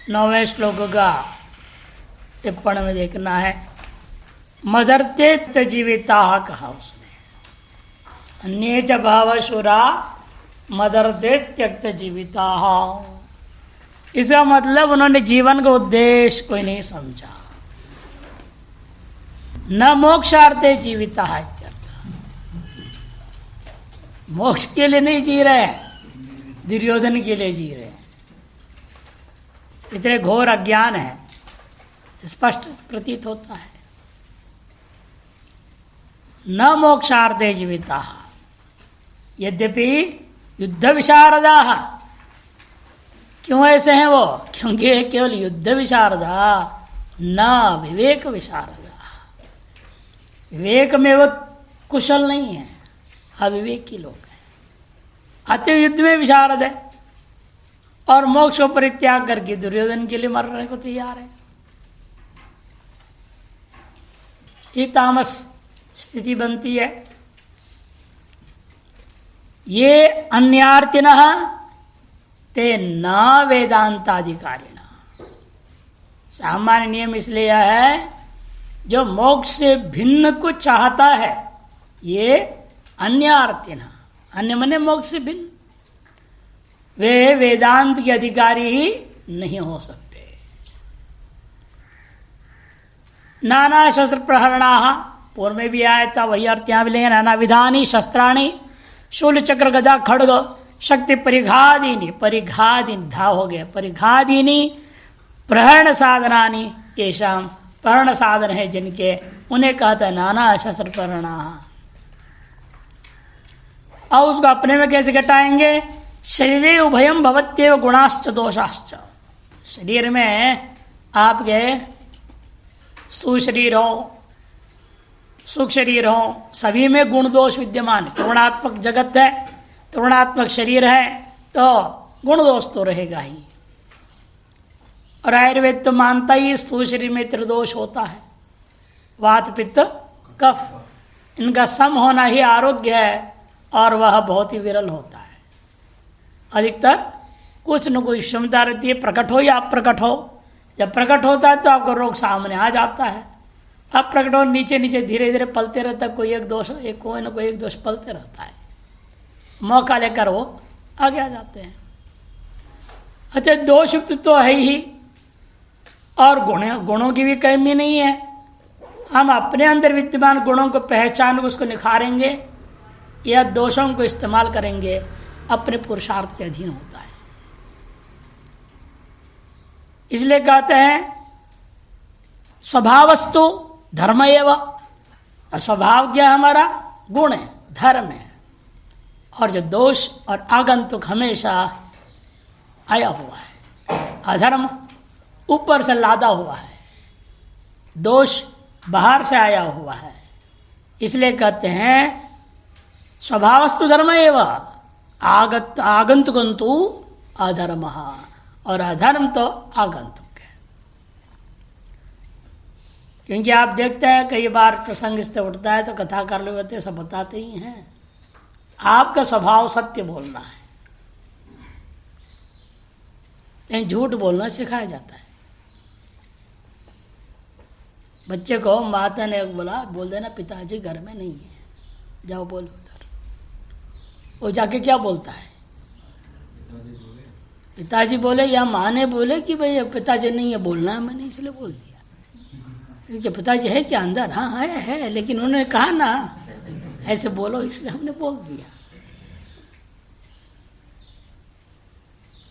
9वें श्लोक का टिप्पणी में देखना है। मदर्ते तजीविता कहा उसने, अन्ये च भावशुरा मदर्ते त्यक्त जीविता। इसका मतलब उन्होंने जीवन का उद्देश्य कोई नहीं समझा। न मोक्षार्थे जीविता है, मोक्ष के लिए नहीं जी रहे, दुर्योधन के लिए जी रहे। इतने घोर अज्ञान है, स्पष्ट प्रतीत होता है। न मोक्षार्थे जीविता, यद्यपि युद्ध विशारदा। क्यों ऐसे हैं वो? क्योंकि केवल युद्ध विशारदा, न विवेक विशारदा। विवेक में वो कुशल नहीं है, अविवेकी लोग हैं। अति युद्ध में विशारद है और मोक्ष को परित्याग करके दुर्योधन के लिए मरने को तैयार है। ये तामस स्थिति बनती है। ये अन्यार्थिनः ते न वेदांताधिकारिणः। सामान्य नियम इसलिए है, जो मोक्ष से भिन्न को चाहता है ये अन्यार्थिनः, अन्य मने मोक्ष से भिन्न, वे वेदांत के अधिकारी ही नहीं हो सकते। नाना शस्त्र प्रहरणा, पूर्व में भी आया था, वही अर्थ यहाँ भी लेंगे। नाना विधानी शस्त्राणी शूल चक्र गदा खड्ग शक्ति परिघादीनी, परिघादीनी धा हो गया, परिघादीनी प्रहरण साधनानी, येषाम प्रहरण साधन है जिनके, उन्हें कहता है नाना शस्त्र प्रहरणा। और उसको अपने में कैसे घटाएंगे? शरीरे उभयम भवत्येव गुणाश्च दोषाश्च। शरीर में आपके सुशरीर हो, सुख शरीर हो, सभी में गुण दोष विद्यमान। त्रिगुणात्मक जगत है, त्रिगुणात्मक शरीर है, तो गुण दोष तो रहेगा ही। और आयुर्वेद तो मानता ही स्थूल शरीर में त्रिदोष होता है, वात पित्त कफ। इनका सम होना ही आरोग्य है, और वह बहुत ही विरल होता है। अधिकतर कुछ न कुछ क्षमता रहती है, प्रकट हो या अप्रकट हो। जब प्रकट होता है तो आपको रोग सामने आ जाता है। अब प्रकट हो नीचे नीचे धीरे धीरे पलते रहता है, कोई एक दोष, एक कोई न कोई एक दोष पलते रहता है। मौका लेकर वो आगे आ जाते हैं। अच्छा, दोषयुक्त तो है ही, और गुणों की भी कमी नहीं है। हम अपने अंदर विद्यमान गुणों को पहचान, उसको निखारेंगे या दोषों को इस्तेमाल करेंगे, अपने पुरुषार्थ के अधीन होता है। इसलिए कहते हैं स्वभावस्तु धर्म एवं। स्वभाव क्या है? हमारा गुण है, धर्म है। और जो दोष और आगंतुक हमेशा आया हुआ है, अधर्म ऊपर से लादा हुआ है, दोष बाहर से आया हुआ है। इसलिए कहते हैं स्वभावस्तु धर्म एवं आगंतुकंतु अधर्म। और अधर्म तो आगंतुक है। क्योंकि आप देखते हैं कई बार प्रसंग इससे उठता है तो कथाकार लोग होते सब बताते ही हैं, आपका स्वभाव सत्य बोलना है, लेकिन झूठ बोलना सिखाया जाता है। बच्चे को माता ने बोल देना पिताजी घर में नहीं है, जाओ बोलो उधर। वो जाके क्या बोलता है? पिताजी बोले या माँ ने बोले कि भाई पिताजी नहीं है, बोलना है, मैंने इसलिए बोल दिया। क्योंकि पिताजी है क्या अंदर? हाँ है, लेकिन उन्होंने कहा ना ऐसे बोलो, इसलिए हमने बोल दिया।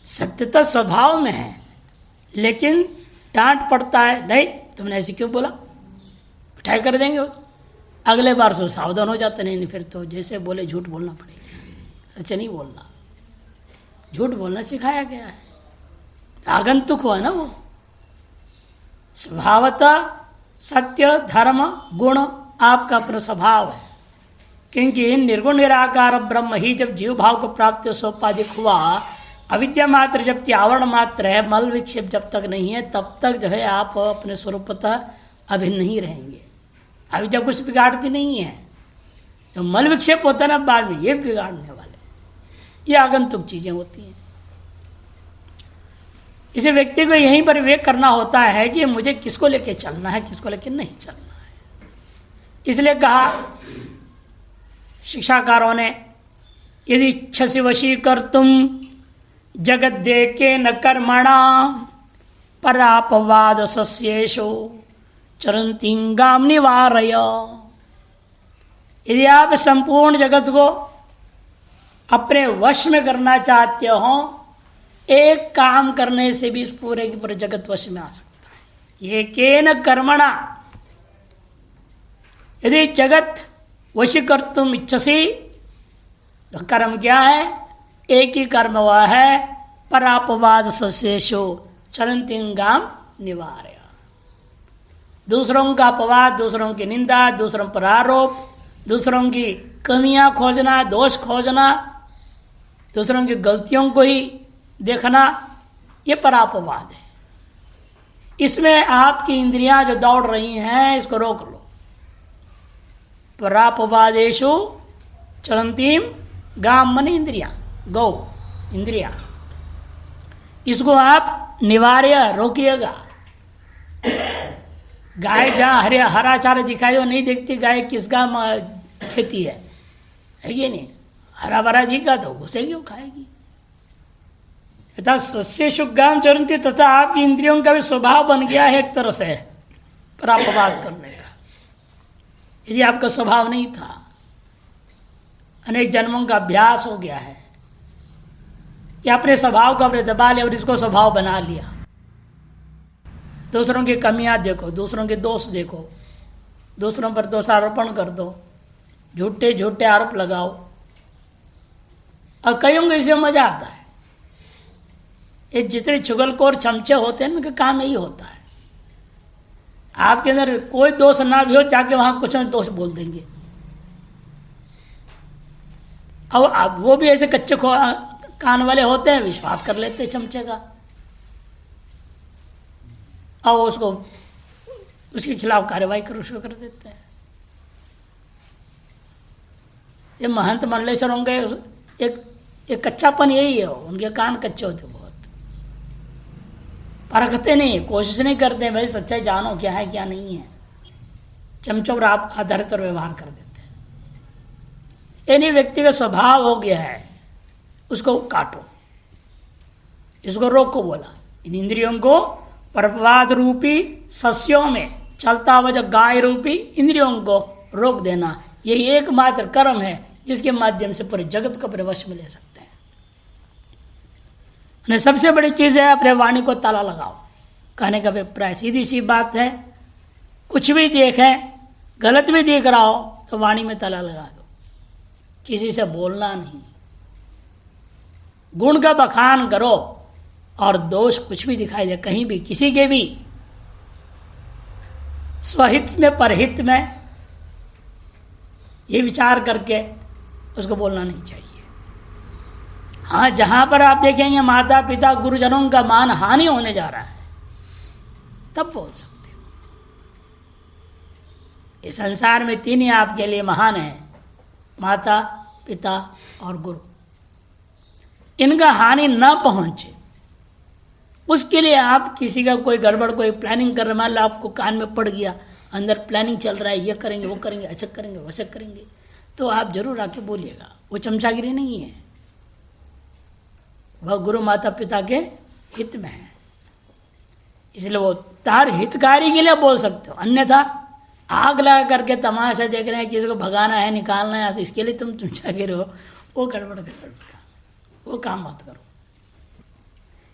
सत्यता स्वभाव में है, लेकिन डांट पड़ता है, नहीं तुमने ऐसे क्यों बोला, पिटाई कर देंगे उसको। अगले बार से सावधान हो जाते, नहीं फिर तो जैसे बोले झूठ बोलना पड़ेगा, सच नहीं बोलना। झूठ बोलना सिखाया गया है, आगंतुक हुआ ना वो। स्वभावतः सत्य धर्म गुण आपका अपना स्वभाव है। क्योंकि निर्गुण निराकार ब्रह्म ही जब जीव भाव को प्राप्त सोपाधिक हुआ, अविद्या मात्र जब आवरण मात्र है, मल विक्षेप जब तक नहीं है, तब तक जो है आप अपने स्वरूपतः अभिन्न नहीं रहेंगे। अविद्या कुछ बिगाड़ती नहीं है, जो मल विक्षेप होता है ना बाद में, ये बिगाड़ने वाले, ये आगंतुक चीजें होती हैं। इसे व्यक्ति को यहीं पर विवेक करना होता है कि मुझे किसको लेके चलना है, किसको लेके नहीं चलना है। इसलिए कहा शिक्षाकारों ने, यदि इच्छसि वशी कर तुम जगत देके न कर्मणा परापवाद सस्येशो चरंतिंगाम निवारय। यदि आप संपूर्ण जगत को अपने वश में करना चाहते हो, एक काम करने से भी इस पूरे के पूरे जगत वश में आ सकता है। ये केन कर्मणा, यदि जगत वशी कर तुम इच्छसी, तो कर्म क्या है? एक ही कर्म वह है, परापवाद सशेषो चरंतिंगाम निवारय। दूसरों का अपवाद, दूसरों की निंदा, दूसरों पर आरोप, दूसरों की कमियां खोजना, दोष खोजना, दूसरों की गलतियों को ही देखना, ये परापवाद है। इसमें आपकी इंद्रियां जो दौड़ रही हैं, इसको रोक लो। परापवादेशु चरंतीम गाम मन इंद्रिया, गौ इंद्रिया, इसको आप निवार्य रोकिएगा। गाय जहां हरा चारा दिखाई दो नहीं देखती गाय किसका खेती है कि नहीं? हरा भरा दिखा तो घुसेगी, वो खाएगी। तथा सस्य शुगाम चरंती, तथा आपकी इंद्रियों का भी स्वभाव बन गया है एक तरह से परापवाद करने का। यदि आपका स्वभाव नहीं था, अनेक जन्मों का अभ्यास हो गया है कि अपने स्वभाव को अपने दबा लिया और इसको स्वभाव बना लिया। दूसरों की कमियां देखो, दूसरों के दोष देखो, दूसरों पर दोषारोपण कर दो, झूठे झूठे आरोप लगाओ, और कईयों को इससे मजा आता है। ये जितने चुगलखोर चमचे होते हैं उनका काम यही होता है। आपके अंदर कोई दोष ना भी हो, जाके वहां कुछ दोष बोल देंगे। अब वो भी ऐसे कच्चे कान वाले होते हैं, विश्वास कर लेते हैं चमचे का, और उसको उसके खिलाफ कार्रवाई शुरू कर देते हैं। ये महंत मंडलेश्वर होंगे, एक कच्चापन यही है, उनके कान कच्चे होते बहुत, परखते नहीं, कोशिश नहीं करते भाई सच्चाई जानो क्या है क्या नहीं है, चमचों पर आप आधारित और व्यवहार कर देते हैं। यानी व्यक्ति का स्वभाव हो गया है, उसको काटो, इसको रोको। बोला इन इंद्रियों को परपवाद रूपी सस्यों में चलता हुआ जो गाय रूपी इंद्रियों को रोक देना, यही एकमात्र कर्म है जिसके माध्यम से पूरे जगत को अपने वश में ले सकते हैं। सबसे बड़ी चीज है अपने वाणी को ताला लगाओ। कहने का अभिप्राय सीधी सी बात है, कुछ भी देखें, गलत भी देख रहा हो तो वाणी में ताला लगा दो, किसी से बोलना नहीं। गुण का बखान करो और दोष कुछ भी दिखाई दे कहीं भी, किसी के भी, स्वहित में परहित में, ये विचार करके उसको बोलना नहीं चाहिए। हाँ, जहां पर आप देखेंगे माता पिता गुरुजनों का मान हानि होने जा रहा है, तब बोल सकते हो। इस संसार में तीन ही आपके लिए महान है, माता पिता और गुरु। इनका हानि न पहुंचे उसके लिए आप किसी का कोई गड़बड़, कोई प्लानिंग कर रहे, मान लो आपको कान में पड़ गया, अंदर प्लानिंग चल रहा है, ये करेंगे वो करेंगे, ऐसा करेंगे वैसे करेंगे, तो आप जरूर आके बोलिएगा। वो चमचागिरी नहीं है, वह गुरु माता पिता के हित में है, इसलिए वो तार हितकारी के लिए बोल सकते हो। अन्यथा आग लगा करके तमाशा देख रहे हैं, किसी को भगाना है, निकालना है, इसके लिए तुम चमचागिर हो, वो गड़बड़ कर, वो काम मत करो।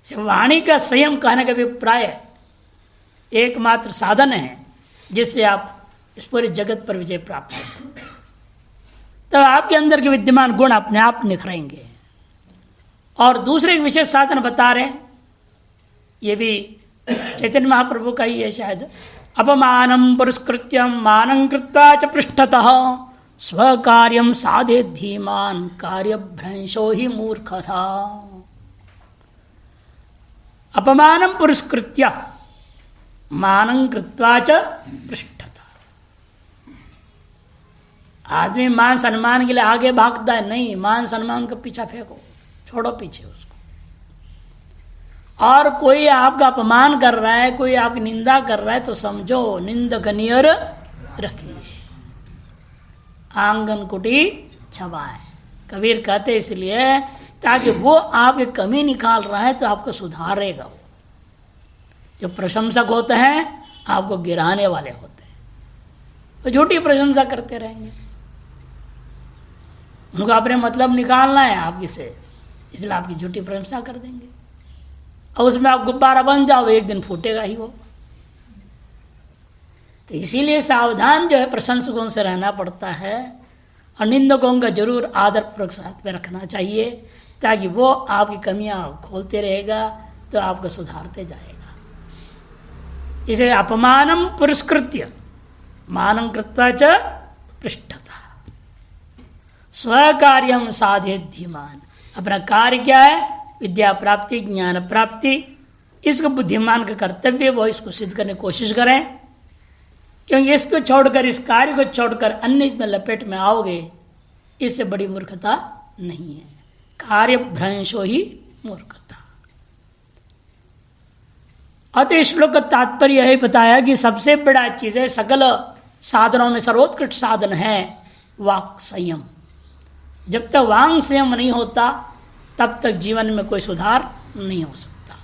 वाणी का संयम कहने का अभिप्राय एकमात्र साधन है जिससे आप इस पूरे जगत पर विजय प्राप्त कर सकते हैं। तो आपके अंदर के विद्यमान गुण अपने आप निखरेंगे। और दूसरे एक विशेष साधन बता रहे, ये भी चैतन्य महाप्रभु का ही है शायद, अपमानम पुरस्कृत्यम मानं कृत्वा च पृष्ठतः स्वकार्यम साधे धीमान कार्यभ्रंशो ही मूर्खता। अपमानम पुरस्कृत्य मानं कृत्वा च पृष्ठतः। आदमी मान सम्मान के लिए आगे भागता है, नहीं, मान सम्मान का पीछा फेंको, छोड़ो पीछे उसको। और कोई आपका अपमान कर रहा है, कोई आपकी निंदा कर रहा है, तो समझो निंदक नियर रखिए, आंगन कुटी छवाए। कबीर कहते इसलिए ताकि वो आपकी कमी निकाल रहा है तो आपको सुधारेगा। वो जो प्रशंसक होते हैं आपको गिराने वाले होते हैं, तो झूठी प्रशंसा करते रहेंगे, उनको अपने मतलब निकालना है आपकी से, इसलिए आपकी झूठी प्रशंसा कर देंगे और उसमें आप गुब्बारा बन जाओ, एक दिन फूटेगा ही वो। तो इसीलिए सावधान जो है प्रशंसकों से रहना पड़ता है और निंदकों का जरूर आदर पूर्वक साथ में रखना चाहिए, ताकि वो आपकी कमियां खोलते रहेगा तो आपको सुधारते जाएगा। इसे अपमानम पुरस्कृत्य मानं कृत्वा च पृष्ठता स्वकार्यम साधे धीमान। अपना कार्य क्या है? विद्या प्राप्ति, ज्ञान प्राप्ति। इसको बुद्धिमान का कर्तव्य, वो इसको सिद्ध करने की कोशिश करें, क्योंकि इसको छोड़कर, इस कार्य को छोड़कर अन्य इसमें लपेट में आओगे, इससे बड़ी मूर्खता नहीं है। कार्य भ्रंशो ही मूर्खता। अतः श्लोक का तात्पर्य यही बताया कि सबसे बड़ा चीज है, सकल साधनों में सर्वोत्कृष्ट साधन है वाक् संयम। जब तक वांग संयम नहीं होता तब तक जीवन में कोई सुधार नहीं हो सकता।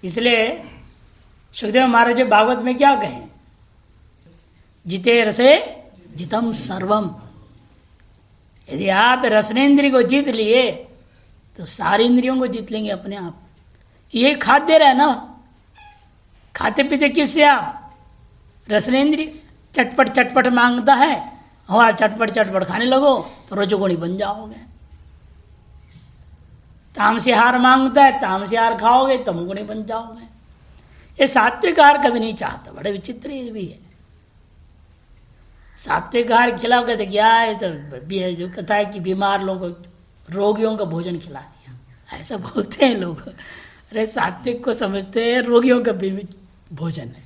इसलिए सुखदेव महाराज भागवत में क्या कहे? जिते रसे जितम सर्वम। यदि आप रसनेन्द्रिय को जीत लिए तो सारी इंद्रियों को जीत लेंगे अपने आप। ये खाद्य रहे ना, खाते पीते किससे आप? रसनेन्द्रिय चटपट चटपट मांगता है, हो आप चटपट चटपट खाने लगो तो रजोगुणी बन जाओगे। तामसी आहार मांगता है, तामसी आहार खाओगे तमोगुणी बन जाओगे। ये सात्विक आहार कभी नहीं चाहता। बड़े विचित्र ये भी है। सात्विक आहार खिलाओ कहते क्या है, तो जो कहता है कि बीमार लोगों को, रोगियों का भोजन खिला दिया, ऐसा बोलते हैं लोग। अरे सात्विक को समझते हैं रोगियों का भोजन है।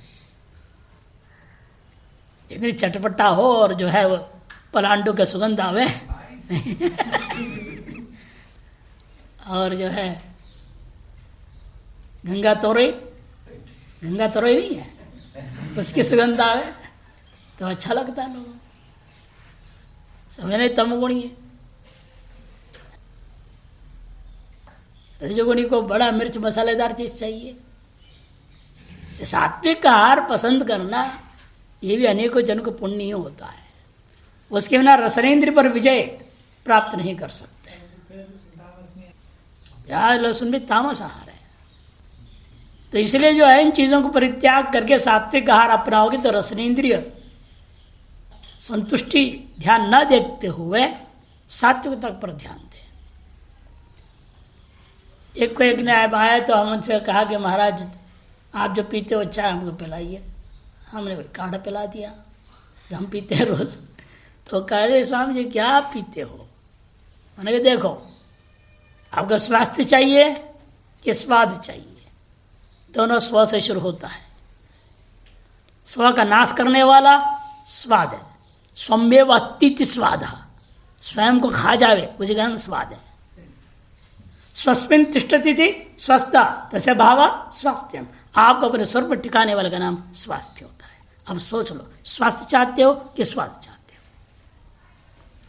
जितनी चटपटा हो और जो है वो पलांडू का सुगंध आवे और जो है गंगा तोरई नहीं है, उसकी सुगंध आवे तो अच्छा लगता है लोगों। समझ नहीं, तमगुणी है। रजोगुणी को बड़ा मिर्च मसालेदार चीज चाहिए। सात्विक आहार पसंद करना ये भी अनेकों जन को पुण्य ही होता है। उसके बिना रसनेन्द्रिय पर विजय प्राप्त नहीं कर सकते। प्याज लहसुन भी तामस आहार है। तो इसलिए जो है इन चीजों को परित्याग करके सात्विक आहार अपनाओगे तो रसनेन्द्रिय संतुष्टि ध्यान न देते हुए सात्विकता पर ध्यान दें। एक को एक ने आया तो हम उनसे कहा कि महाराज आप जो पीते हो चाय हमको पिलाइए। हमने वही काढ़ा पिला दिया जो हम पीते हैं रोज। तो कह रहे स्वामी जी क्या आप पीते हो? मैंने कहा देखो आपका स्वास्थ्य चाहिए कि स्वाद चाहिए? दोनों स्व से शुरू होता है। स्व का नाश करने वाला स्वाद है। स्वमेव अतिथि स्वाद, स्वयं को खा जावे उसी का नाम स्वाद है। स्वस्मिन तिष्ठति थी स्वस्थता तस्य भाव स्वास्थ्यम। आपको अपने स्वर पर टिकाने वाले का नाम स्वास्थ्य होता है। अब सोच लो, स्वास्थ्य चाहते हो कि स्वास्थ्य चाहते हो?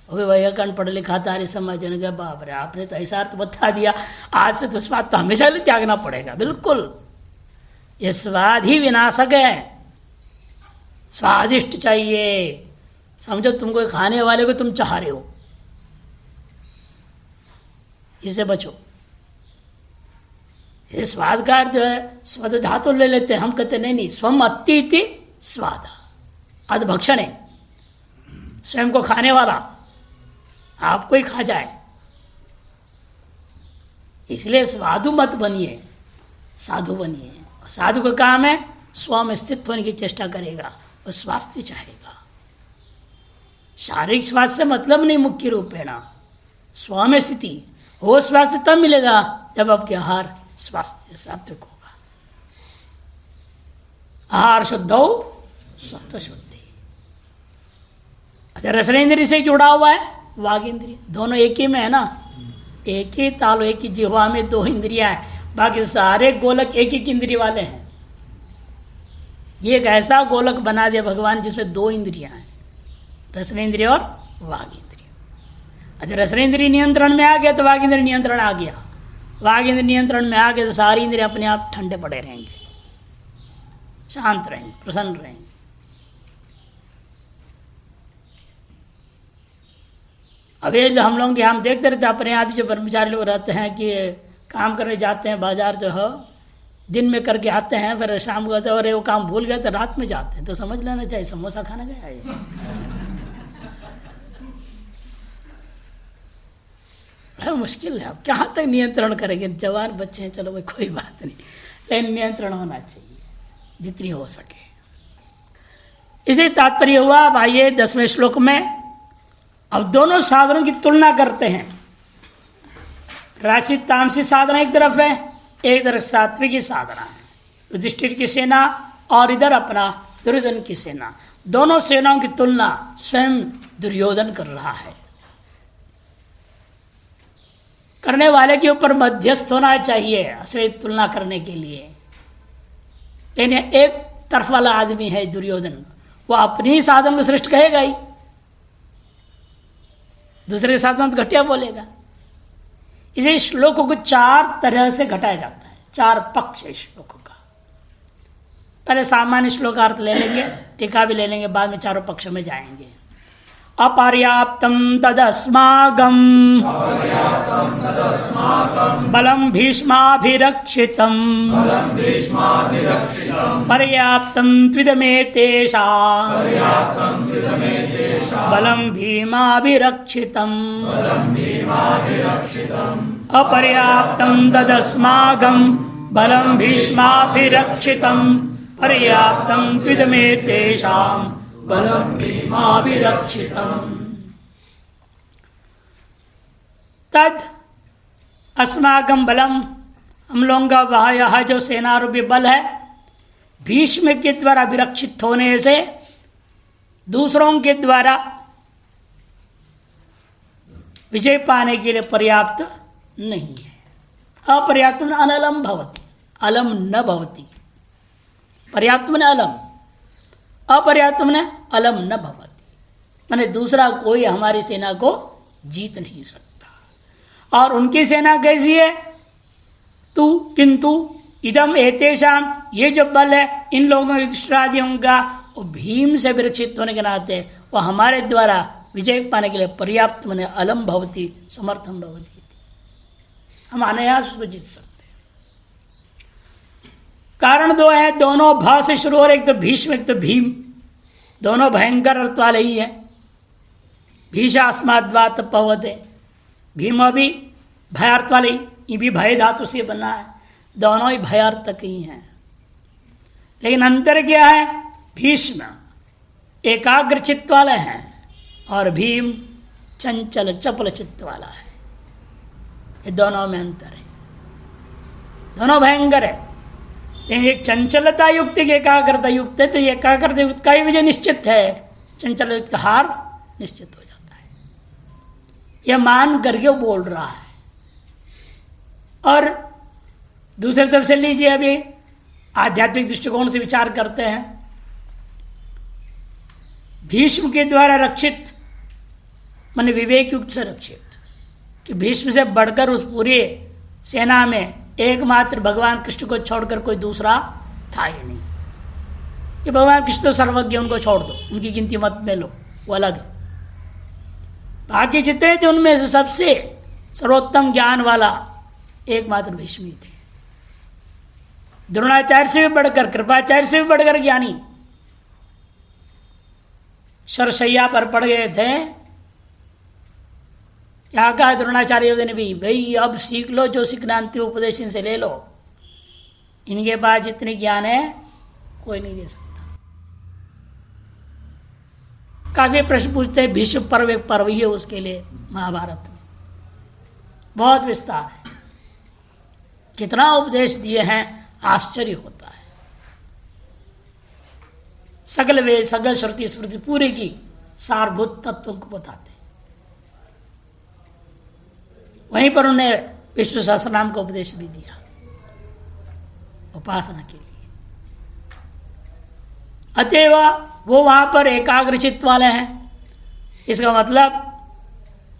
अभी वही कण पढ़ लिखा था, समझने के बाप रे आपने तो ऐसा अर्थ बता दिया, आज से तो स्वाद तो हमेशा लिए त्यागना पड़ेगा। बिल्कुल, ये स्वाद ही विनाशक है। स्वादिष्ट चाहिए। समझो तुमको खाने वाले को तुम चाह रहे हो, इससे बचो। ये स्वाद का अर्थ जो है स्वद धातु ले लेते हैं, हम कहते नहीं स्वम अतिथि स्वाद, अधभक्षण है। स्वयं को खाने वाला आपको ही खा जाए। इसलिए साधु मत बनिए, साधु बनिए। साधु का काम है स्व में स्थित होने की चेष्टा करेगा, वो स्वास्थ्य चाहेगा। शारीरिक स्वास्थ्य से मतलब नहीं, मुख्य रूपेण स्व में स्थिति हो। स्वास्थ्य तब मिलेगा जब आपके आहार स्वास्थ्य सात्विक होगा। आहार शुद्ध हो सत्व शुद्धि। अच्छा, रसनेन्द्रिय से जुड़ा हुआ है वाग इंद्रिय, दोनों एक ही में है ना। एक ही तालु, एक ही जिह्वा में दो इंद्रियां हैं, बाकी सारे गोलक एक एक इंद्रिय वाले हैं। ये एक ऐसा गोलक बना दिया भगवान जिसमें दो इंद्रियां हैं, रसनेन्द्रिय और वाग इंद्रिय। अच्छा, रसनेन्द्रिय नियंत्रण में आ गया तो वाग इंद्रिय नियंत्रण आ गया, वाग इंद्रिय नियंत्रण में आ गया तो सारी इंद्रिय अपने आप ठंडे पड़े रहेंगे, शांत रहेंगे, प्रसन्न रहेंगे। अभी हम लोग हम देखते रहते अपने आप ही, जो कर्मचारी लोग रहते हैं कि काम करने जाते हैं बाजार, जो है दिन में करके आते हैं, फिर शाम को आते हैं, और वो काम भूल गए तो रात में जाते हैं, तो समझ लेना चाहिए समोसा खाने गया है। मुश्किल है, अब कहाँ तक नियंत्रण करेंगे, जवान बच्चे हैं, चलो भाई कोई बात नहीं, लेकिन नियंत्रण होना चाहिए जितनी हो सके। इसी तात्पर्य हुआ। अब आइए 10वें श्लोक में, अब दोनों साधनों की तुलना करते हैं। राशि तामसी साधना एक तरफ है, एक तरफ सात्विकी साधना है, युधिष्ठिर की सेना और इधर अपना दुर्योधन की सेना। दोनों सेनाओं की तुलना स्वयं दुर्योधन कर रहा है। करने वाले के ऊपर मध्यस्थ होना चाहिए असली तुलना करने के लिए, लेकिन एक तरफ वाला आदमी है दुर्योधन, वो अपनी साधन को श्रेष्ठ कहेगा ही, दूसरे के साधन तो घटिया बोलेगा। इसे श्लोकों को 4 तरह से घटाया जाता है, 4 पक्ष है श्लोकों का। पहले सामान्य श्लोकार्थ ले लेंगे, टीका भी ले लेंगे, बाद में चारों पक्षों में जाएंगे। अपर्याप्तम तदस्माकं बलम भीष्माभिरक्षितम् पर्याप्तं त्विदमेतेषां बलम भीमाभिरक्षितम् अपर्याप्तं तदस्माकं बलम भीष्माभिरक्षितम् पर्याप्तं त्विदमेतेषां बलम भीमाभिरक्षितम्। तद अस्माकं बलम, हम लोगों का वह यह जो सेना रूपी बल है, भीष्म के द्वारा विरक्षित होने से दूसरों के द्वारा विजय पाने के लिए पर्याप्त नहीं है। अपर्याप्त में अनलम भवति, अलम न भवति। पर्याप्त में अलम, अपर्याप्त में अलम न भवति, माने दूसरा कोई हमारी सेना को जीत नहीं सकता। और उनकी सेना कैसी है? तू किंतु इदम एतेषाम, ये जो बल है इन लोगों युधिष्ठिरादियों का, वो भीम से विरक्षित होने के नाते वो हमारे द्वारा विजय पाने के लिए पर्याप्त माने अलम भवति, समर्थम भवति, हम अनायास उसको जीत सकते। कारण 2 है, दोनों भा से शुरू हो रहे, एक तो भीष्म एक तो भीम, दोनों भयंकर अर्थ वाले ही है। भीषास्माद्वात पवते, भीम भी भयार्थ वाले, ये भी भय धातु से बना है, दोनों ही भयार्थक ही हैं। लेकिन अंतर क्या है? भीष्म एकाग्र चित्त वाले हैं और भीम चंचल चपल चित्त वाला है। ये दोनों में अंतर है, दोनों भयंकर है। लेकिन एक चंचलता युक्त एक एकाग्रता युक्त है, तो ये एकाग्रता युक्त का ही विजय निश्चित है, चंचल युक्त का हार निश्चित हो जाता है। यह मान करके वो बोल रहा है। और दूसरी तरफ से लीजिए, अभी आध्यात्मिक दृष्टिकोण से विचार करते हैं। भीष्म के द्वारा रक्षित माने विवेक युक्त से रक्षित, कि भीष्म से बढ़कर उस पूरी सेना में एकमात्र भगवान कृष्ण को छोड़कर कोई दूसरा था ही नहीं, कि भगवान कृष्ण तो सर्वज्ञ, उनको छोड़ दो, उनकी गिनती मत में लो, वो अलग है। बाकी जितने थे उनमें से सबसे सर्वोत्तम ज्ञान वाला एकमात्र भीष्म ही थे। द्रोणाचार्य से भी बढ़कर, कृपाचार्य से भी बढ़कर ज्ञानी, शरशैया पर पड़ गए थे। क्या कहा द्रोणाचार्य ने भी, भाई अब सीख लो, जो सीखना अंतिम उपदेश इनसे ले लो, इनके पास जितने ज्ञान है कोई नहीं दे सकता। काफी प्रश्न पूछते हैं, भीष्म पर्व एक पर्व ही है उसके लिए महाभारत में, बहुत विस्तार है, कितना उपदेश दिए हैं, आश्चर्य होता है। सकल वेद सकल श्रुति स्मृति पूरे की सारभूत तत्वों को बताते, वहीं पर उन्हें विष्णु सहस्रनाम का उपदेश भी दिया उपासना के लिए। अतएव वो वहां पर एकाग्र चित्त वाले हैं। इसका मतलब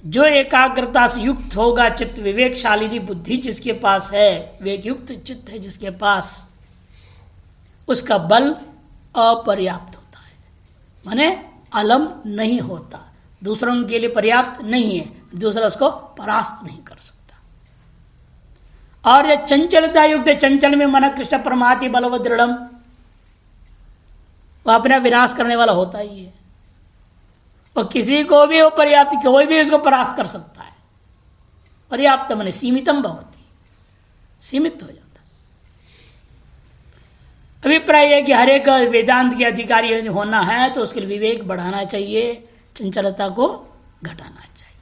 जो एकाग्रता से युक्त होगा चित्त, विवेकशालिनी बुद्धि जिसके पास है, विवेक युक्त चित्त है जिसके पास, उसका बल अपर्याप्त होता है, माने अलम नहीं होता, दूसरों के लिए पर्याप्त नहीं है, दूसरा उसको परास्त नहीं कर सकता। और यह चंचलता युक्त है, चंचल में मन कृष्ण परमाति बलव दृढ़म, वह अपना विनाश करने वाला होता ही है। और किसी को भी वो पर्याप्त, कोई भी उसको परास्त कर सकता है। पर्याप्त माने सीमितम भवति, सीमित हो जाता। अभिप्राय है कि हर एक वेदांत के अधिकारी होना है तो उसके लिए विवेक बढ़ाना चाहिए, चंचलता को घटाना चाहिए।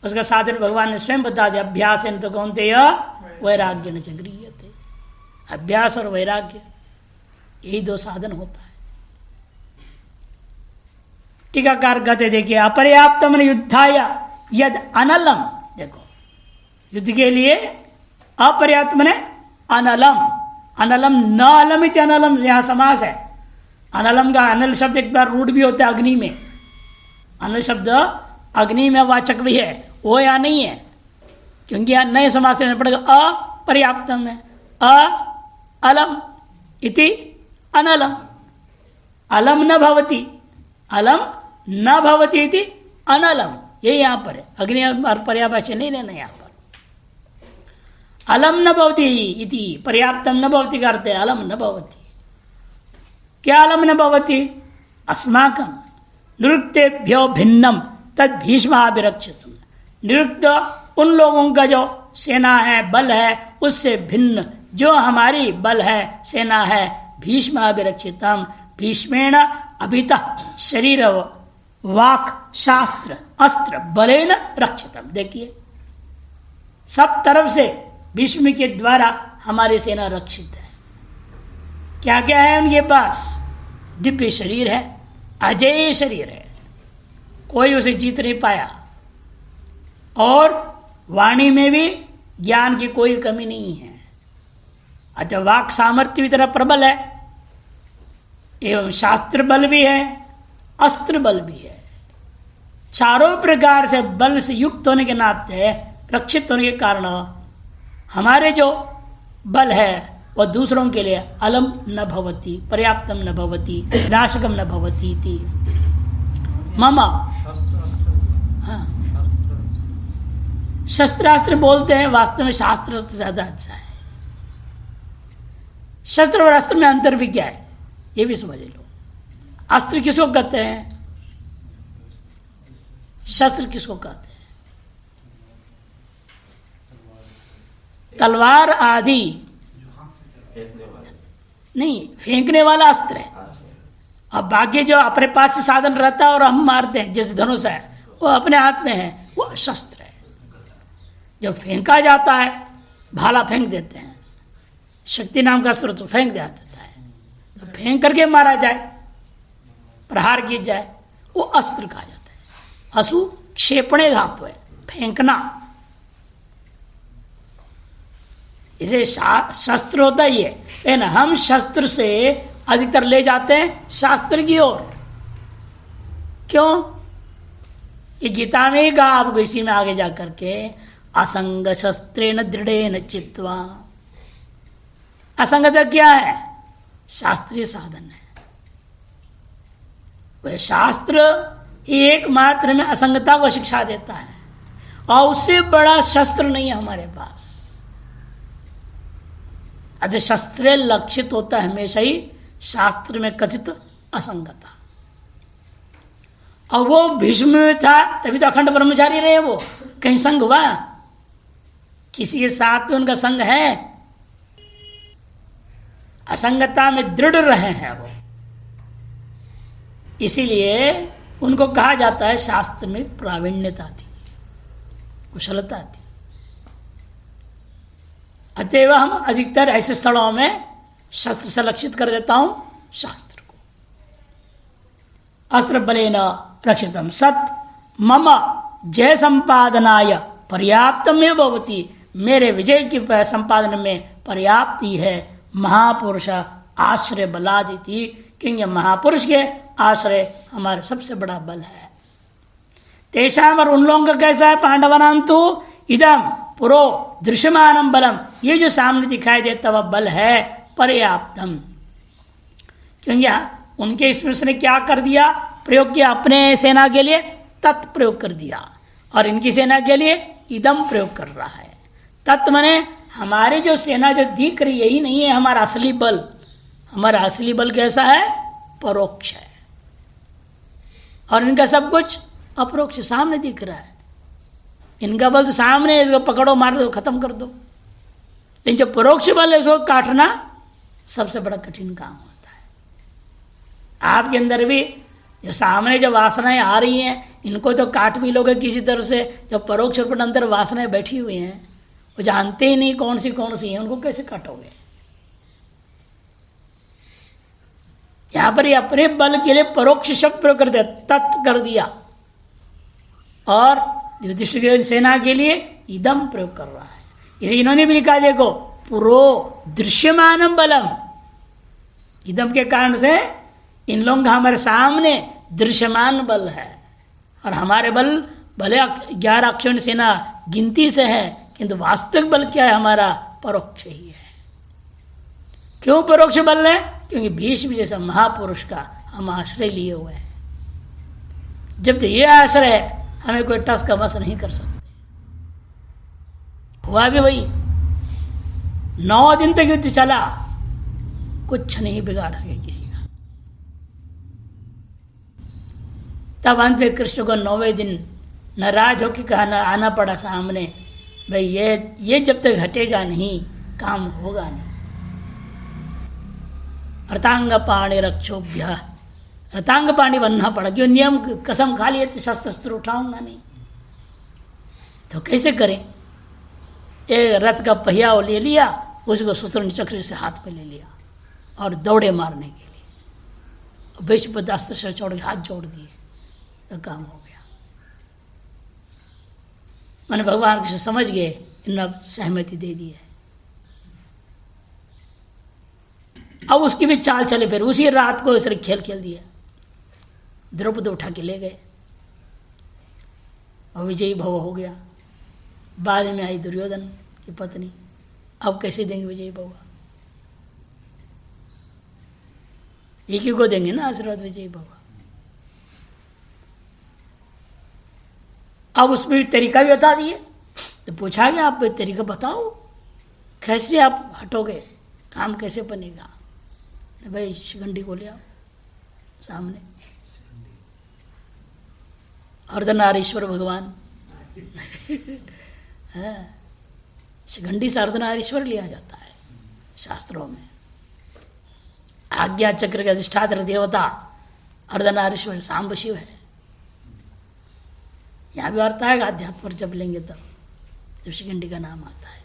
उसका साधन भगवान ने स्वयं बता दिया, अभ्यास तो कौनतेय वैराग्य न च गृह्यते। अभ्यास और वैराग्य यही दो साधन होता है। टीकाकार कहते देखिए, अपर्याप्त मन युद्धाय यद अनलम, देखो युद्ध के लिए अपर्याप्त मने अनलम, अनलम न अलम इति अनलम यहां समास है। अनलम का अनल शब्द एक बार रूढ़ भी होता है अग्नि में, अनल शब्द अग्नि में वाचक भी है, वो यहां नहीं है क्योंकि यहां नए समास लेना पड़ेगा। अपर्याप्तम है, अलम इति अनलम, अलम न भवति, अलम न भवति इति अनलम, ये यहां पर है। अग्नि और पर्यावाच्य नहीं लेना यहां पर। अलम न भवति इति पर्याप्तम न भवति करते, अलम न भवति। क्या अलम न भवति? अस्माकं निरुक्तेभ्यो भिन्नम तद भीष्माभिरक्षितुम, निरुक्त उन लोगों का जो सेना है, बल है, उससे भिन्न जो हमारी बल है, सेना है, भीष्माभिरक्षितम, भीष्मेण अभितः शरीर वाक् शास्त्र अस्त्र बलेन रक्षितम। देखिए सब तरफ से भीष्म के द्वारा हमारी सेना रक्षित है। क्या क्या है उनके पास? दिव्य शरीर है, अजेय शरीर है, कोई उसे जीत नहीं पाया, और वाणी में भी ज्ञान की कोई कमी नहीं है। अतः वाक सामर्थ्य भी तरह प्रबल है, एवं शास्त्र बल भी है, अस्त्र बल भी है। चारों प्रकार से बल से युक्त होने के नाते, रक्षित होने के कारण हमारे जो बल है वह दूसरों के लिए अलम न भवति, पर्याप्तम न भवति, विनाशकम न भवति इति मम। हाँ, शस्त्रास्त्र बोलते हैं, वास्तव में शास्त्र ज्यादा अच्छा है। शस्त्र और अस्त्र में अंतर भी क्या है ये भी समझ लो। अस्त्र किसको कहते हैं? शस्त्र किसको कहते हैं? तलवार आदि नहीं, फेंकने वाला अस्त्र है। अब बाकी जो अपने पास से साधन रहता है और हम मारते हैं, जैसे धनुष है, वो अपने हाथ में है, वो शस्त्र है। जब फेंका जाता है, भाला फेंक देते हैं, शक्ति नाम का अस्त्र तो फेंक दिया जाता है, तो फेंक करके मारा जाए, प्रहार किया जाए, वो अस्त्र कहा जाता है। असु क्षेपणे धातु है, फेंकना। इसे शस्त्र होता ही है, लेकिन हम शस्त्र से अधिकतर ले जाते हैं शास्त्र की ओर। क्यों? ये गीता में ही कहा आपको, इसी में आगे जाकर के असंग शस्त्रेण दृढ़ेन चित्वा। असंगता क्या है? शास्त्रीय साधन है। वह शास्त्र एकमात्र में असंगता को शिक्षा देता है, और उससे बड़ा शस्त्र नहीं है हमारे पास। अतः शस्त्र लक्षित होता है हमेशा ही शास्त्र में कथित असंगता। और वो भीष्म में था, तभी तो अखंड ब्रह्मचारी रहे। वो कहीं संग हुआ? किसी के साथ में उनका संग है? असंगता में दृढ़ रहे हैं वो। इसीलिए उनको कहा जाता है शास्त्र में प्रावीण्यता थी, कुशलता थी। अतएव हम अधिकतर ऐसे स्थलों में शस्त्र से लक्षित कर देता हूं शास्त्र को। अस्त्र बलेन रक्षितम सत मम जय संपादनाय पर्याप्तमेव भवति, मेरे विजय की संपादन में पर्याप्त ही है महापुरुष आश्रय बलादिति, क्योंकि महापुरुष के आश्रय हमारा सबसे बड़ा बल है। तेषाम, और उन लोगों का कैसा है, पांडवानांतु इदम पुरो दृश्यमानम बलम, ये जो सामने दिखाई देता वह बल है पर्याप्तम। क्योंकि उनके इसमें ने क्या कर दिया, प्रयोग किया अपने सेना के लिए तत् प्रयोग कर दिया, और इनकी सेना के लिए इदम प्रयोग कर रहा है। तत् माने हमारी जो सेना जो दिख रही यही नहीं है हमारा असली बल। हमारा असली बल कैसा है, परोक्ष है, और इनका सब कुछ अपरोक्ष सामने दिख रहा है। इनका बल तो सामने, इसको पकड़ो मार दो खत्म कर दो, लेकिन जो परोक्ष बल है उसको काटना सबसे बड़ा कठिन काम होता है। आपके अंदर भी जो सामने जो वासनाएं आ रही हैं इनको तो काट भी लोगे किसी तरह से। जो परोक्ष रूप में अंदर वासनाएं बैठी हुई हैं वो जानते ही नहीं कौन सी हैं, उनको कैसे काटोगे। यहां पर ये अपने बल के लिए परोक्ष शब्द प्रयोग कर दिया, तत् कर दिया, और युधिष्ठिर की सेना के लिए इदम प्रयोग कर रहा है। इसे इन्होंने भी लिखा, देखो पुरो दृश्यमानम बलम, इदम के कारण से इन लोगों का हमारे सामने दृश्यमान बल है, और हमारे बल भले 11 अक्षौहिणी सेना गिनती से है, किंतु वास्तविक बल क्या है हमारा, परोक्ष ही है। क्यों परोक्ष बल है, क्योंकि भीष्म जैसा महापुरुष का हम आश्रय लिए हुए हैं। जब तो ये आश्रय है हमें कोई टस का मस नहीं कर सकते। हुआ भी वही, 9 दिन तक युद्ध चला, कुछ नहीं बिगाड़ सके किसी का। तब अंत में कृष्ण को 9वें दिन नाराज होकर कहना आना पड़ा सामने, भाई ये जब तक हटेगा नहीं काम होगा नहीं। अर्तांग पाणी रक्षोभ्य, रतांग पाणी बनना पड़ा, क्यों नियम कसम खा लिए तो शस्त्र उठाऊंगा नहीं, तो कैसे करें। एक रथ का पहिया ले लिया, उसको सूत्र चक्र से हाथ पे ले लिया और दौड़े मारने के लिए। भीष्म अस्त्र से छोड़ के हाथ जोड़ दिए तो काम हो गया। मैंने भगवान कृष्ण समझ गए, इन्होंने सहमति दे दी है। अब उसकी भी चाल चले, फिर उसी रात को इसने खेल खेल दिया, द्रौपदी उठा के ले गए और विजयी भव हो गया। बाद में आई दुर्योधन की पत्नी, अब कैसे देंगे विजयी भव, एक ही को देंगे ना आशीर्वाद विजयी भव। अब उसमें भी तरीका भी बता दिए, तो पूछा गया आप तरीका बताओ कैसे आप हटोगे, काम कैसे बनेगा। भाई शिखंडी को ले आओ सामने, अर्धनारीश्वर भगवान है, शिखंडी से अर्धनारीश्वर लिया जाता है शास्त्रों में। आज्ञा चक्र के अधिष्ठात्र देवता अर्धनारीश्वर सांब शिव है। यहां भी अर्थ आएगा अध्यात्म पर जब लेंगे तब जब शिखंडी का नाम आता है।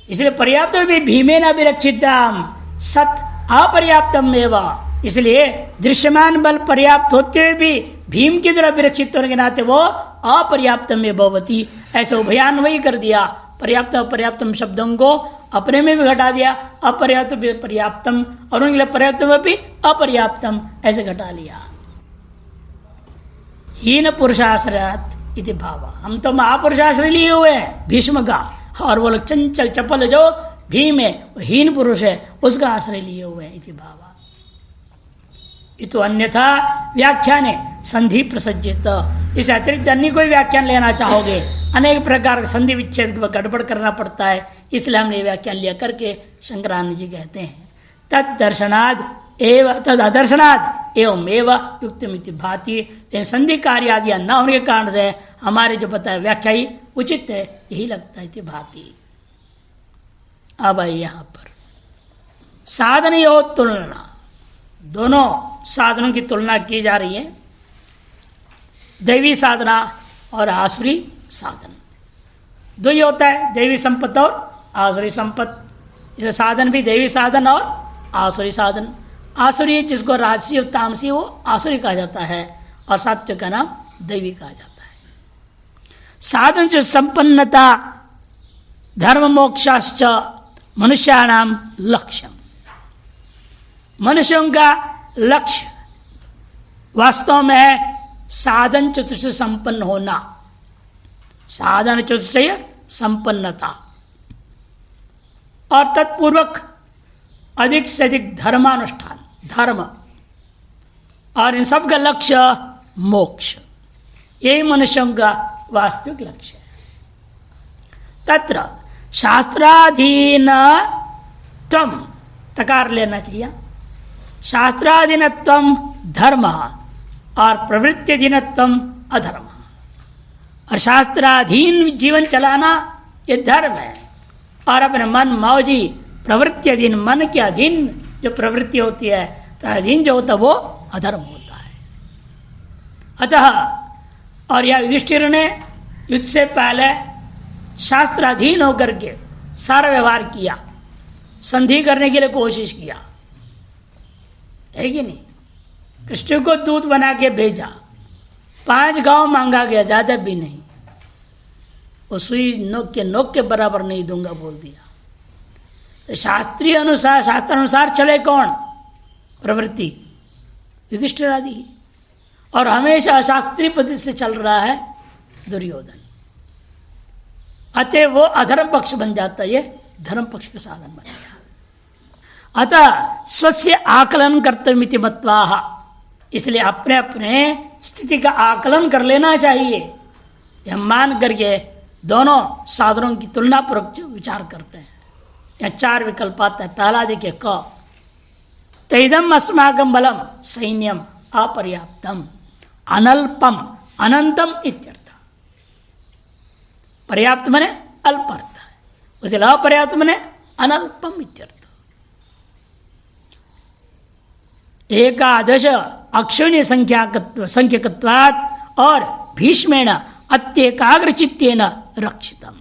इसलिए पर्याप्त भी भीमेन अभिरक्षिताम सत अपर्याप्तम एवं, इसलिए दृश्यमान बल पर्याप्त होते हुए भी भीम की तरह अभिरक्षित होने के नाते वो अपर्याप्तम में भवती, ऐसे उभयान्वयी कर दिया। पर्याप्त अपर्याप्तम शब्दों को अपने में भी घटा दिया, अपर्याप्त पर्याप्तम, और उनके लिए पर्याप्त भी अपर्याप्तम ऐसे घटा लिया। हीन पुरुषाश्रयात इति भाव, हम तो महापुरुषाश्रय लिए हुए हैं भीष्म का, और वो लोग चंचल चपल जो भीम है वो हीन पुरुष है, उसका आश्रय लिए हुए हैं इति भाव। तो अन्यथा व्याख्यान संधि प्रसज्जित, इस अतिरिक्त अन्य कोई व्याख्यान लेना चाहोगे अनेक प्रकार के संधि विच्छेद गड़बड़ करना पड़ता है, इसलिए हमने व्याख्यान लिया करके शंकरानंद जी कहते हैं तद दर्शनाद एवं तद अदर्शनाद एवं एवं युक्तमिति भाति। संधि कार्य आदि न होने के कारण से हमारे जो पता है व्याख्या ही उचित है, यही लगता है भाति। अब आइए यहां पर साधन यो तुलना, दोनों साधनों की तुलना की जा रही है, दैवी साधना और आसुरी साधन। दो ही होता है, दैवी संपत्ति और आसुरी संपत्ति। इसे साधन भी दैवी साधन और आसुरी साधन। आसुरी जिसको राजसी और तामसी वो आसुरी कहा जाता है, और सात्विक का नाम दैवी कहा जाता है। साधन से संपन्नता धर्म मोक्षाश्च मनुष्याणाम लक्ष्य। मनुष्यों का लक्ष्य वास्तव में है साधन चतुष्टय संपन्न होना, साधन चतुष्टय संपन्नता, और तत्पूर्वक अधिक से अधिक धर्मानुष्ठान, धर्म, और इन सब का लक्ष्य मोक्ष। यही मनुष्यों का वास्तविक लक्ष्य है। तत्र शास्त्राधीन त्वम, तकार लेना चाहिए, शास्त्राधीनत्वम धर्म और प्रवृत्त्यधीनत्वम अधर्म। और शास्त्राधीन जीवन चलाना ये धर्म है, और अपने मन मौजी प्रवृत्त्यधीन, मन के अधीन जो प्रवृत्ति होती है, तो अधीन जो होता है वो अधर्म होता है। अतः और यह युधिष्ठिर ने युद्ध से पहले शास्त्राधीन होकर के सारा व्यवहार किया, संधि करने के लिए कोशिश किया, है कि नहीं। कृष्ण को दूत बना के भेजा, 5 गांव मांगा गया, ज्यादा भी नहीं। वो सुई नोक के बराबर नहीं दूंगा बोल दिया। तो शास्त्रीय अनुसार, शास्त्र अनुसार चले कौन? प्रवृत्ति, युधिष्ठिर आदि। और हमेशा शास्त्रीय पद्धति से चल रहा है दुर्योधन। अतः वो अधर्म पक्ष बन जाता है, ये धर्म पक्ष का साधन बन गया। अतः स्वस्य आकलन कर्तव्यमिति मत्वाह, इसलिए अपने अपने स्थिति का आकलन कर लेना चाहिए। यह मान करके दोनों साधनों की तुलना पूर्वक विचार करते हैं। यह 4 विकल्प आता है। पहला देखिए क, तैदम अस्माकं बलम सैन्यम अपर्याप्तम अनल्पम अनंतम इत्यर्थ। पर्याप्त मने अल्प अर्थ है, उसे अपर्याप्त मने अनल्पम इत्यर्थ। एकादश अक्षुण्य संख्यकत्वात् और भीष्मेण अत्येकाग्रचित्तेन रक्षितम।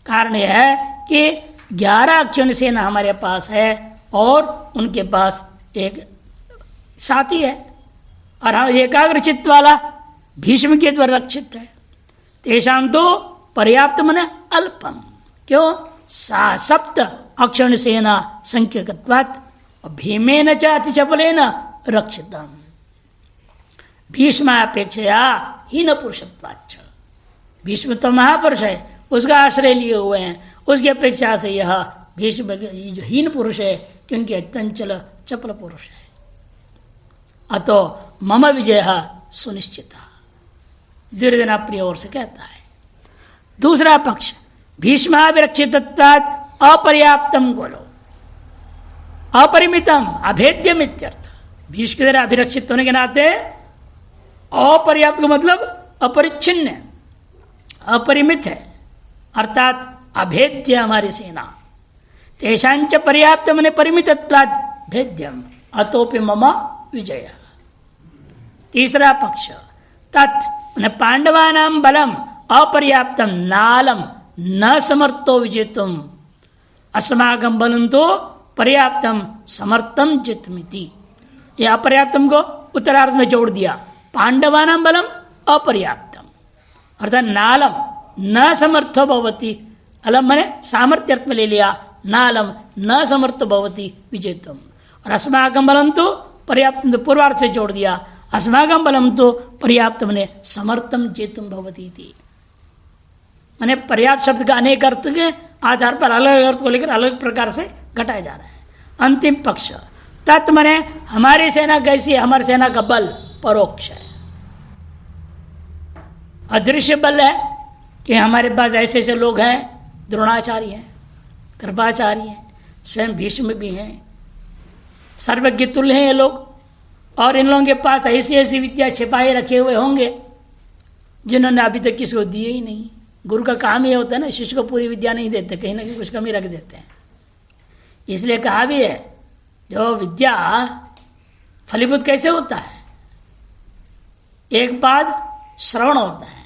कारण यह है कि 11 अक्षुण्य सेना हमारे पास है और उनके पास एक साथी है, और हम एकाग्रचित्त वाला भीष्म के द्वारा रक्षित है। तेषाम तो पर्याप्त मने अल्पम, क्यों? सप्त अक्षुण्य सेना संख्यकत्वात् भीमेन च अतिचपलेन रक्षितम। भीष्मापेक्षया हीन पुरुषत्वाच्च, भीष्म तो महापुरुष है, उसका आश्रय लिए हुए हैं, उसकी अपेक्षा से यह भीष्म जो हीन पुरुष है, क्योंकि चंचल चपल पुरुष है। अतो मम विजय सुनिश्चित, दुर्योधन अपनी ओर से कहता है। दूसरा पक्ष भीष्माभिरक्षितत्वात् अपर्याप्तम गोलो, अपरिमितम अभेद्यम इत्यर्थ। भीष्म के द्वारा अभिरक्षित होने के नाते अपर्याप्त का मतलब अपरिच्छिन्न है, अपरिमित है, अर्थात अभेद्य हमारी सेना। तेषांच पर्याप्त मने परिमितत्वात् भेद्यम अतोपि मम विजय। तीसरा पक्ष तत् पांडवानां बलम अपर्याप्तम नालम न समर्थो विजेतुम अस्माकं बलम तो पर्याप्तम समर्थम जितमिति। यह अपर्याप्तम को उत्तरार्ध में जोड़ दिया। पांडवानां बलम अपर्याप्तम अर्थात नालम न समर्थो भवति, अलम मैंने सामर्थ्य अर्थ में ले लिया, नालम न समर्थो भवति विजेतुम। और अस्माकं बलम तो पर्याप्तम तो पूर्वार्थ से जोड़ दिया, अस्माकं बलम तो पर्याप्त मने समर्थम जेतुम भवति थी। मैंने पर्याप्त शब्द का अनेक अर्थ के आधार पर अलग अर्थ को लेकर अलग प्रकार से घटाया जा रहा है। अंतिम पक्ष तत् मने हमारी सेना कैसी है? हमारी सेना का बल परोक्ष है, अदृश्य बल है कि हमारे पास ऐसे ऐसे लोग हैं, द्रोणाचार्य हैं, कृपाचार्य हैं, स्वयं भीष्म भी हैं, सर्वज्ञ तुल्य हैं ये लोग। और इन लोगों के पास ऐसी ऐसी विद्या छिपाए रखे हुए होंगे जिन्होंने अभी तक किसी को दिए ही नहीं। गुरु का काम ही होता है ना, शिष्य को पूरी विद्या नहीं देते, कहीं ना कहीं कुछ कमी रख देते हैं। इसलिए कहा भी है जो विद्या फलीभूत कैसे होता है? एक बात श्रवण होता है,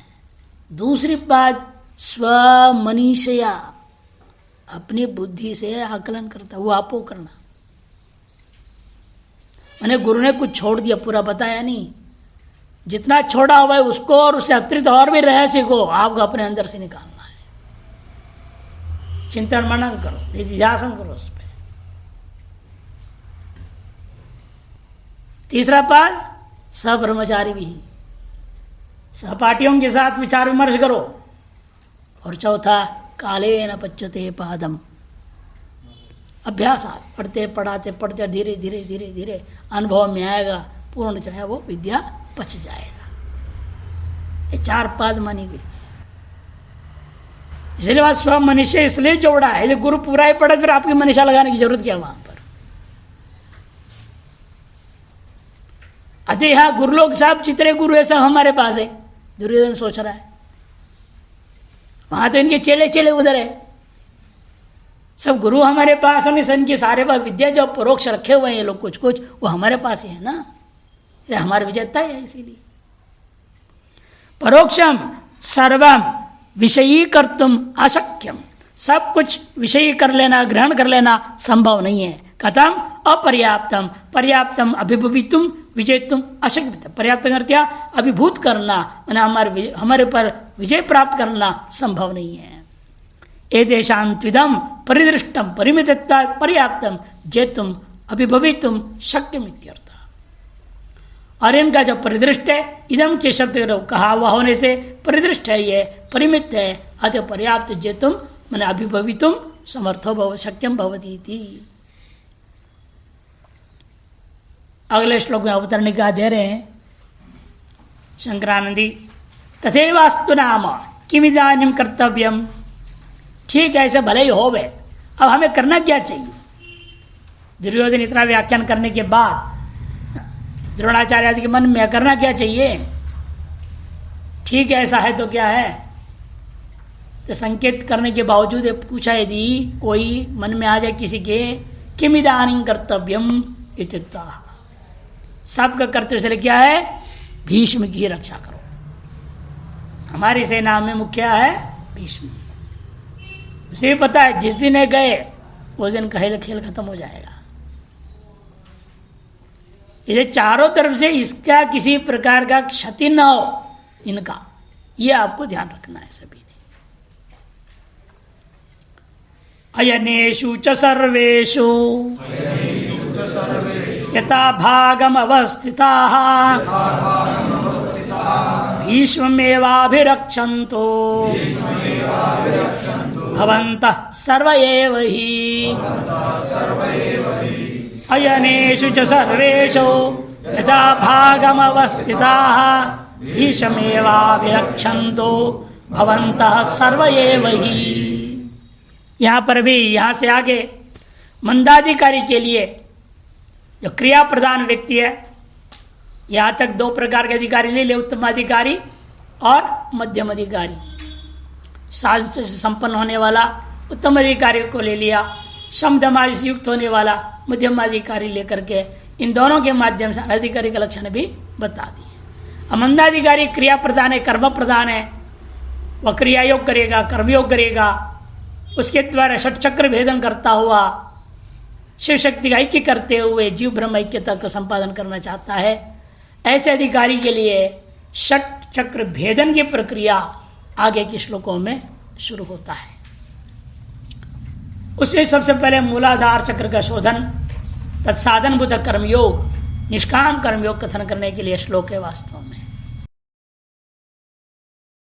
दूसरी बात स्वमनीषया अपनी बुद्धि से आकलन करता, वो आपो करना। मैंने गुरु ने कुछ छोड़ दिया, पूरा बताया नहीं, जितना छोड़ा हुआ है उसको और उससे अतिरिक्त और भी रहस्य को आपको अपने अंदर से निकालना है। चिंतन मनन करो, निधिध्यासन करो उस पर। तीसरा पाद सब्रह्मचारी भी, सहपाठियों के साथ विचार विमर्श करो। और चौथा काले न पच्यते पादम, अभ्यास, पढ़ते पढ़ाते पढ़ते धीरे धीरे धीरे धीरे अनुभव में आएगा, पूर्ण चाहे वो विद्या पच जाएगा। ये 4 पाद मानी गई। इसलिए वह स्व मनुष्य इसलिए जोड़ा है। यदि गुरु पूरा ही पढ़े फिर आपकी मनीषा लगाने की जरूरत क्या वहां पर। अतः यहां गुरुलोक साहब चित्रे गुरु है, सब हमारे पास है, दुर्योधन सोच रहा है। वहां तो इनके चेले चेले उधर है, सब गुरु हमारे पास है। सन की सारे वह विद्या जो परोक्ष रखे हुए हैं ये लोग कुछ कुछ, वो हमारे पास ही है ना, ये हमारी विजेता है। इसीलिए परोक्षम सर्वम विषयी कर्तुम अशक्यम, सब कुछ विषयी कर लेना, ग्रहण कर लेना संभव नहीं है। कथम अपर्याप्तम, पर्याप्तम अभिभूतुम विजेतुम अशक्य। पर्याप्त क्या? अभिभूत करना, हमारे पर विजय प्राप्त करना संभव नहीं है। एदेशान्त्विदम परिदृष्टम परिमितत्वात् पर्याप्तम जेतुम अभिभवितुम शक्यम इत्यर्थ। और इनका जो परिदृष्ट है, इदम के शब्द कहा हुआ होने से परिदृष्ट है, ये परिमित है, अतः पर्याप्त जेतुम मैंने अभिभवितुम समर्थो भव शक्यम भवती थी। अगले श्लोक में अवतरणिका दे रहे हैं शंकरानंदी। तथैवास्तु नाम किमिदानीं कर्तव्यम, ठीक है ऐसे भले ही हो गए, अब हमें करना क्या चाहिए। दुर्योधन इतना व्याख्यान करने के बाद द्रोणाचार्य आदि के मन में करना क्या चाहिए। ठीक है ऐसा है तो क्या है, तो संकेत करने के बावजूद पूछा यदि कोई मन में आ जाए किसी के, किमिदानीं कर्तव्यम इत्युक्ता, सबका कर्तव्य से क्या है, भीष्म की रक्षा करो। हमारी सेना में मुख्य है भीष्म, उसे पता है जिस दिन गए उस दिन खेल खत्म हो जाएगा। इसे चारों तरफ से इसका किसी प्रकार का क्षति न हो, इनका ये आपको ध्यान रखना है सभी ने। अयनेषु च सर्वेषु यथा भागम अवस्थिताः भीष्ममेवाभिरक्षन्तु भवन्तः सर्व एव हि। अयनेषु च सर्वेषु यथा भागम अवस्थिताः भीष्ममेवाभिरक्षन्तु भवन्तः सर्व एव हि। यहाँ पर भी, यहाँ से आगे मंदाधिकारी के लिए जो क्रिया प्रधान व्यक्ति है, यहाँ तक 2 प्रकार के अधिकारी ले ले, उत्तम अधिकारी और मध्यम अधिकारी। साध से संपन्न होने वाला उत्तम अधिकारी को ले लिया, समधमादि से युक्त होने वाला मध्यम अधिकारी लेकर के इन दोनों के माध्यम से अधिकारी का लक्षण भी बता दिए। मंदाधिकारी क्रिया प्रधान है, कर्म प्रधान है, वह क्रिया योग करेगा, कर्मयोग करेगा, उसके द्वारा षट चक्र भेदन करता हुआ शिव शक्ति का ऐक्य करते हुए जीव ब्रह्म ऐक्यता का संपादन करना चाहता है। ऐसे अधिकारी के लिए षट चक्र भेदन की प्रक्रिया आगे के श्लोकों में शुरू होता है। उससे सबसे पहले मूलाधार चक्र का शोधन, तत्साधन बुद्ध कर्मयोग, निष्काम कर्मयोग कथन करने के लिए श्लोक है वास्तव में।